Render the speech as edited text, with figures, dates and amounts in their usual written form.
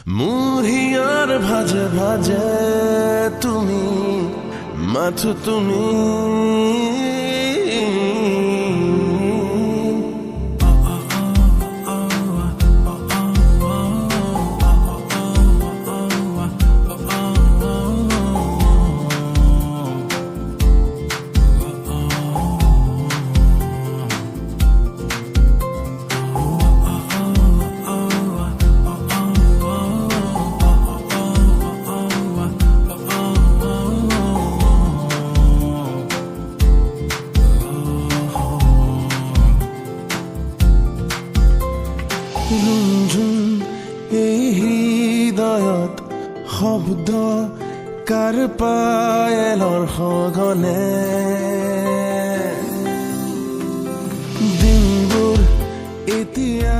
মোৰ হিয়াৰ ভাজে ভাজে তুমি মাথো তুমি ৰুণঝুণ এই হৃদয়ত শব্দ কাৰ পায়েলৰ সঘনে দিনবোৰ এতিয়া